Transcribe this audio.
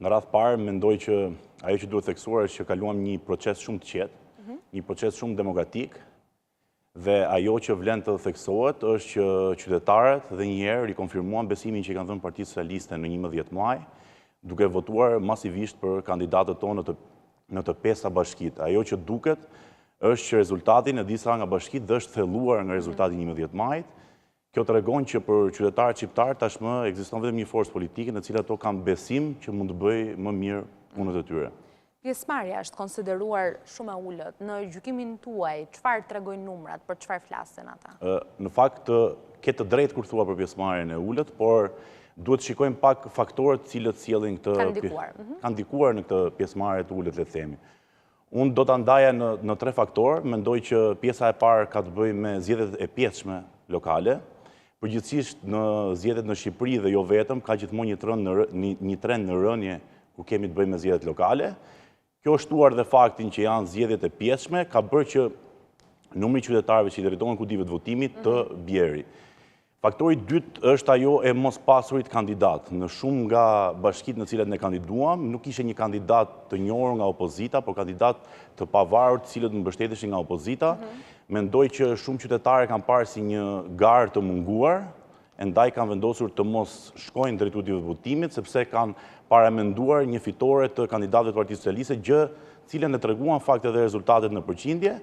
Në radhë parë, mendoj që ajo që duhet theksuar është që kaluam një proces shumë të qetë, një proces shumë demokratik, dhe ajo që vlen të theksohet është që qytetarët dhe njëherë rikonfirmuan besimin që i kanë dhënë Partisë Socialiste në 11 maj, duke votuar masivisht për kandidatët tonë në të 5 bashkit. Ajo që duket është që rezultati në disa nga bashkit dhe është thelluar nga rezultati 11 majt. Kjo të regon që për qytetarët shqiptarë tashmë ekziston vetëm një forcë politike në cilat ato kanë besim që mund të bëjë më mirë punët e tyre. Pjesëmarrja është konsideruar shumë e ulët. Në gjykimin tuaj, çfarë tregojnë numrat, për çfarë flasin ata? Në fakt, ke të drejtë kur thua për pjesëmarrjen e ulët, por duhet të shikojmë pak faktorët cilët sjellin këtë kanë ndikuar në këtë pjesëmarrje të ulët, le të themi. Unë do ta ndaja në 3 faktorë. Mendoj që pjesa e parë ka të bëjë me zgjedhjet e pjesshme lokale. Përgjithsisht në zgjedhjet në Shqipëri dhe jo vetëm, ka gjithmonë një trend në rënje ku kemi të bëjmë me zgjedhjet lokale. Kjo shtuar dhe faktin që janë zgjedhjet e pjesshme, ka bërë që numri i qytetarëve që i drejtohen kudive të votimit të bjeri. Faktori dytë është ajo e mos pasurit kandidat. Në shumë nga bashkitë në cilat ne kandiduam, nuk ishte një kandidat të njohur nga opozita, por kandidat të pavarur të cilët mbështeteshin nga opozita. Mendoj që shumë qytetarë kanë parë si një garë të munguar, ndaj kanë vendosur të mos shkojnë drejt kudive të votimit, sepse kanë paramenduar një fitore të kandidatëve të Partisë Socialiste, gjë cilën e treguan fakte dhe rezultatet në përqindje.